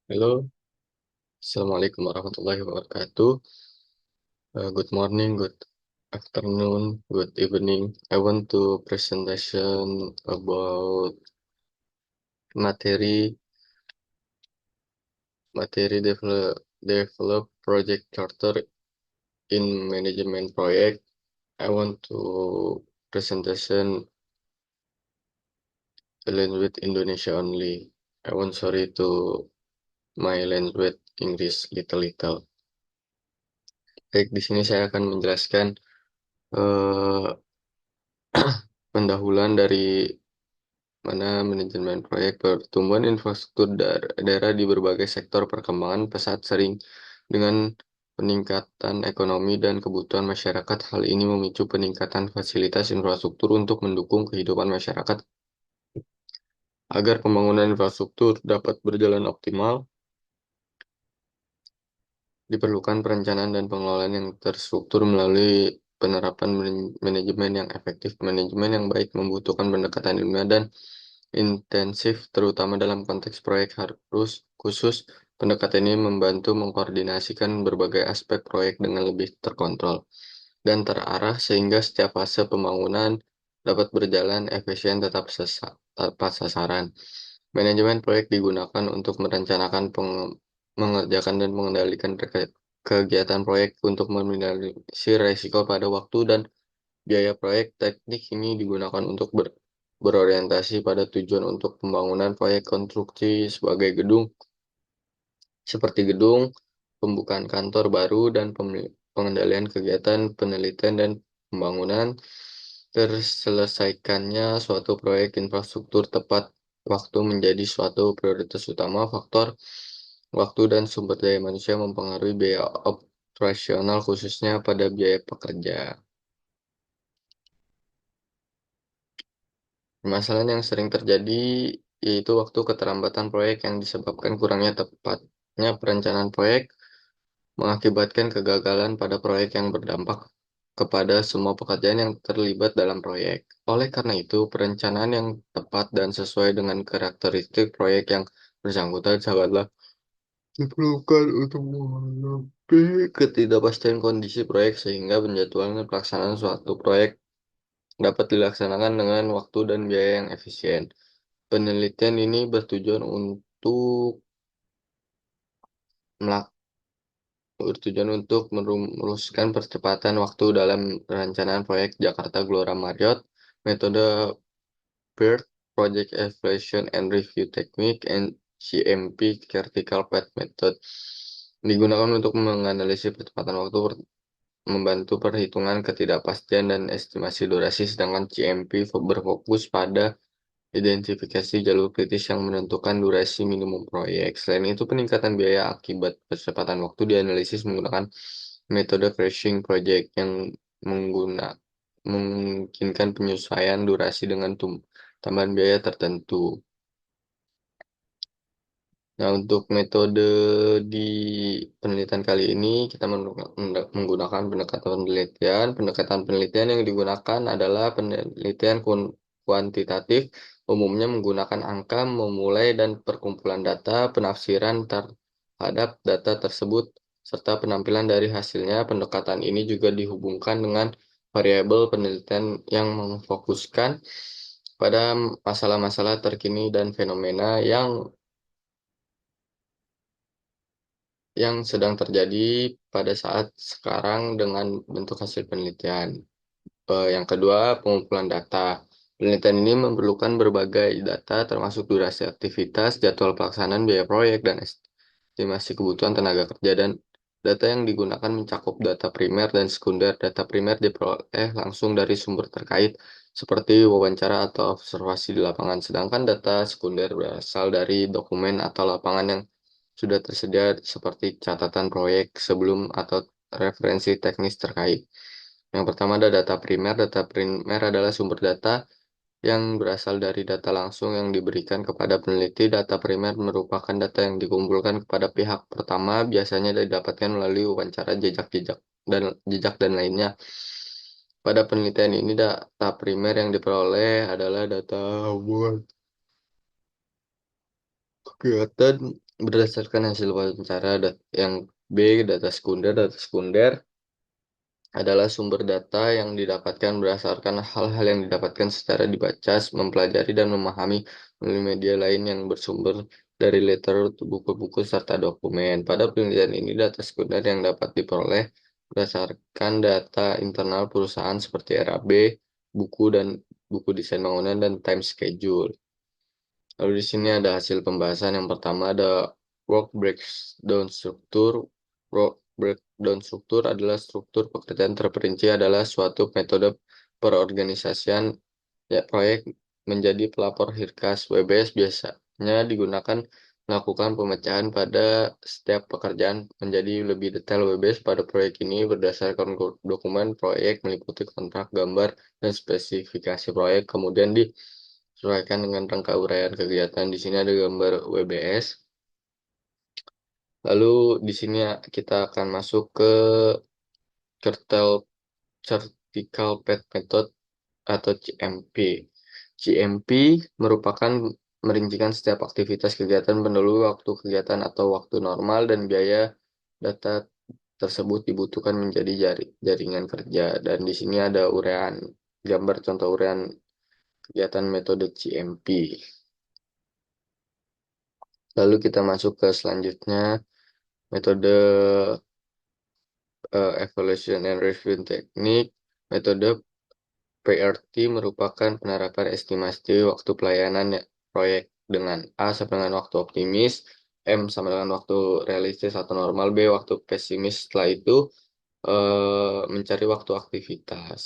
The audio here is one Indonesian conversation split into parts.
Hello, Assalamualaikum warahmatullahi wabarakatuh. Good morning, good afternoon, good evening. I want to presentation about materi materi develop project charter in management project. I want to presentation language Indonesia only. I want sorry to my language English little. Baik, di sini saya akan menjelaskan eh, pendahuluan dari mana manajemen proyek pertumbuhan infrastruktur daerah di berbagai sektor perkembangan pesat sering dengan peningkatan ekonomi dan kebutuhan masyarakat. Hal ini memicu peningkatan fasilitas infrastruktur untuk mendukung kehidupan masyarakat. Agar pembangunan infrastruktur dapat berjalan optimal, diperlukan perencanaan dan pengelolaan yang terstruktur melalui penerapan manajemen yang efektif. Manajemen yang baik membutuhkan pendekatan ilmiah dan intensif, terutama dalam konteks proyek harus khusus. Pendekatan ini membantu mengkoordinasikan berbagai aspek proyek dengan lebih terkontrol dan terarah sehingga setiap fase pembangunan dapat berjalan efisien tepat sasaran. Manajemen proyek digunakan untuk merencanakan, mengerjakan, dan mengendalikan kegiatan proyek untuk meminimalisir risiko pada waktu dan biaya proyek. Teknik ini digunakan untuk berorientasi pada tujuan untuk pembangunan proyek konstruksi sebagai gedung, seperti gedung, pembukaan kantor baru, dan pengendalian kegiatan penelitian dan pembangunan. Terselesaikannya suatu proyek infrastruktur tepat waktu menjadi suatu prioritas utama. Faktor waktu dan sumber daya manusia mempengaruhi biaya operasional, khususnya pada biaya pekerja. Permasalahan yang sering terjadi yaitu waktu keterlambatan proyek yang disebabkan kurangnya tepatnya perencanaan proyek, mengakibatkan kegagalan pada proyek yang berdampak kepada semua pekerjaan yang terlibat dalam proyek. Oleh karena itu, perencanaan yang tepat dan sesuai dengan karakteristik proyek yang bersangkutan sangatlah diperlukan untuk menghadapi ketidakpastian kondisi proyek sehingga penjadwalan pelaksanaan suatu proyek dapat dilaksanakan dengan waktu dan biaya yang efisien. Penelitian ini bertujuan untuk merumuskan percepatan waktu dalam perencanaan proyek Jakarta Gelora Marriott. Metode BERT, Project Evaluation and Review Technique, and CMP, Critical Path Method, digunakan untuk menganalisis percepatan waktu, membantu perhitungan ketidakpastian dan estimasi durasi, sedangkan CMP berfokus pada identifikasi jalur kritis yang menentukan durasi minimum proyek. Selain itu, peningkatan biaya akibat percepatan waktu dianalisis menggunakan metode Crashing Project yang memungkinkan penyesuaian durasi dengan tambahan biaya tertentu. Nah, untuk metode di penelitian kali ini, kita menggunakan pendekatan penelitian. Pendekatan penelitian yang digunakan adalah penelitian kuantitatif, umumnya menggunakan angka, memulai dan perkumpulan data, penafsiran terhadap data tersebut, serta penampilan dari hasilnya. Pendekatan ini juga dihubungkan dengan variabel penelitian yang memfokuskan pada masalah-masalah terkini dan fenomena yang sedang terjadi pada saat sekarang dengan bentuk hasil penelitian. Yang kedua, pengumpulan data. Penelitian ini memerlukan berbagai data termasuk durasi aktivitas, jadwal pelaksanaan, biaya proyek, dan estimasi kebutuhan tenaga kerja. Dan data yang digunakan mencakup data primer dan sekunder. Data primer diperoleh langsung dari sumber terkait seperti wawancara atau observasi di lapangan, sedangkan data sekunder berasal dari dokumen atau lapangan yang sudah tersedia seperti catatan proyek sebelum atau referensi teknis terkait. Yang pertama ada data primer. Data primer adalah sumber data yang berasal dari data langsung yang diberikan kepada peneliti. Data primer merupakan data yang dikumpulkan kepada pihak pertama, biasanya didapatkan melalui wawancara, jejak dan lainnya. Pada penelitian ini, data primer yang diperoleh adalah data hubungan kegiatan Berdasarkan hasil wawancara yang B, data sekunder adalah sumber data yang didapatkan berdasarkan hal-hal yang didapatkan secara dibaca, mempelajari, dan memahami melalui media lain yang bersumber dari literatur, buku-buku, serta dokumen. Pada penelitian ini, data sekunder yang dapat diperoleh berdasarkan data internal perusahaan seperti RAB, buku dan buku desain bangunan, dan time schedule. Lalu di sini ada hasil pembahasan. Yang pertama ada work breakdown struktur. Work breakdown struktur adalah struktur pekerjaan terperinci adalah suatu metode perorganisasian ya proyek menjadi pelapor HIRCAS. WBS biasanya digunakan melakukan pemecahan pada setiap pekerjaan menjadi lebih detail. WBS pada proyek ini berdasarkan dokumen proyek meliputi kontrak, gambar, dan spesifikasi proyek, kemudian disesuaikan dengan rangka uraian kegiatan. Di sini ada gambar WBS. Lalu di sini kita akan masuk ke Certel Vertical Path Method atau CMP. CMP merupakan merincikan setiap aktivitas kegiatan pendahulu waktu kegiatan atau waktu normal dan biaya data tersebut dibutuhkan menjadi jaringan kerja. Dan di sini ada uraian gambar contoh uraian kegiatan metode CMP. Lalu kita masuk ke selanjutnya metode Evaluation and Review Technique. Metode PRT merupakan penerapan estimasi waktu pelayanan proyek dengan A sama dengan waktu optimis, M sama dengan waktu realistis atau normal, B waktu pesimis. Setelah itu mencari waktu aktivitas.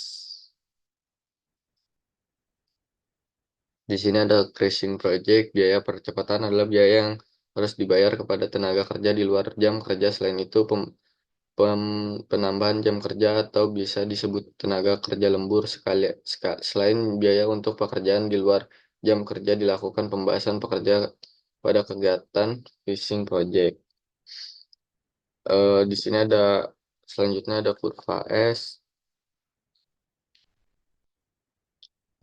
Di sini ada crashing project. Biaya percepatan adalah biaya yang harus dibayar kepada tenaga kerja di luar jam kerja. Selain itu, penambahan jam kerja atau bisa disebut tenaga kerja lembur selain biaya untuk pekerjaan di luar jam kerja dilakukan pembahasan pekerja pada kegiatan fishing project. Di sini ada selanjutnya ada kurva S,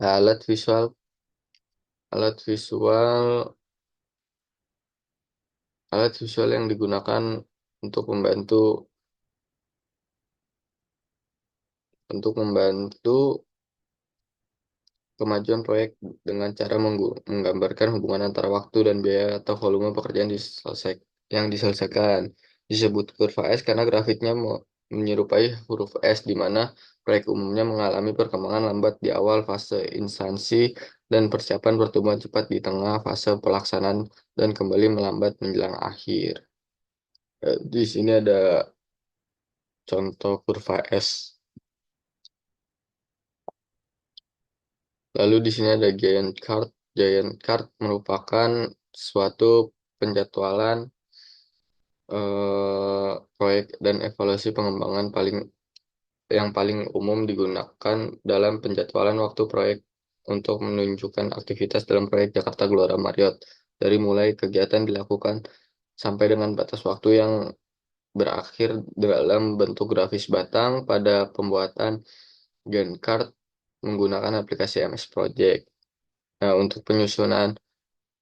alat visual alat visual alat visual yang digunakan untuk membantu kemajuan proyek dengan cara menggambarkan hubungan antara waktu dan biaya atau volume pekerjaan yang diselesaikan. Disebut kurva S karena grafiknya menyerupai huruf S di mana proyek umumnya mengalami perkembangan lambat di awal fase instansi dan persiapan pertumbuhan cepat di tengah fase pelaksanaan dan kembali melambat menjelang akhir. Di sini ada contoh kurva S. Lalu di sini ada Giant Card. Giant Card merupakan suatu penjadwalan proyek dan evaluasi pengembangan yang paling umum digunakan dalam penjadwalan waktu proyek untuk menunjukkan aktivitas dalam proyek Jakarta Gelora Marriott dari mulai kegiatan dilakukan sampai dengan batas waktu yang berakhir dalam bentuk grafis batang. Pada pembuatan Gantt chart menggunakan aplikasi MS Project. Nah, untuk penyusunan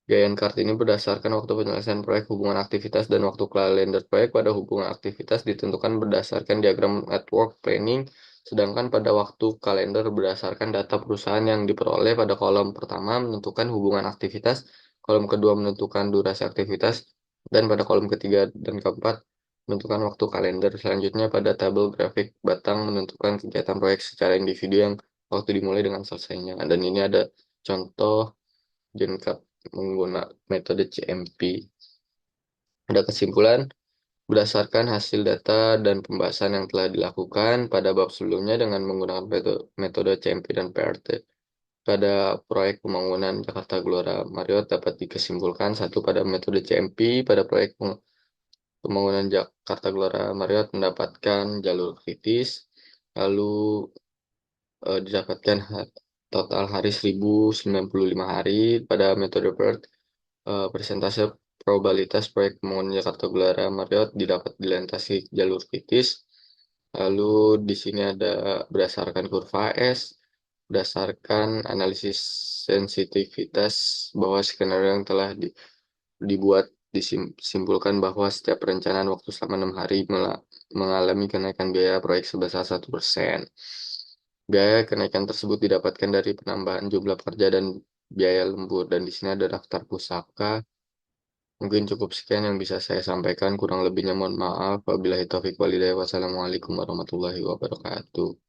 Giant Card ini berdasarkan waktu penyelesaian proyek, hubungan aktivitas, dan waktu kalender proyek. Pada hubungan aktivitas ditentukan berdasarkan diagram network planning, sedangkan pada waktu kalender berdasarkan data perusahaan yang diperoleh. Pada kolom pertama menentukan hubungan aktivitas, kolom kedua menentukan durasi aktivitas, dan pada kolom ketiga dan keempat menentukan waktu kalender. Selanjutnya pada tabel grafik batang menentukan kegiatan proyek secara individu yang waktu dimulai dengan selesainya. Dan ini ada contoh Gencat menggunakan metode CMP. Ada kesimpulan, berdasarkan hasil data dan pembahasan yang telah dilakukan pada bab sebelumnya dengan menggunakan metode CMP dan PRT. Pada proyek pembangunan Jakarta Gelora Marriott dapat dikesimpulan satu pada metode CMP pada proyek pembangunan Jakarta Gelora Marriott mendapatkan jalur kritis, lalu didapatkan total hari 1095 hari pada metode PERT. Persentase probabilitas proyek pembangunan Jakarta Gelora Marriott didapat dilintasi jalur kritis. Lalu di sini ada berdasarkan kurva S, berdasarkan analisis sensitivitas bahwa skenario yang telah dibuat disimpulkan bahwa setiap perencanaan waktu selama 6 hari mengalami kenaikan biaya proyek sebesar 1%. Biaya kenaikan tersebut didapatkan dari penambahan jumlah pekerja dan biaya lembur. Dan di sini ada daftar pusaka. Mungkin cukup sekian yang bisa saya sampaikan. Kurang lebihnya mohon maaf. Wabillahi taufiq walhidayah. Wassalamualaikum warahmatullahi wabarakatuh.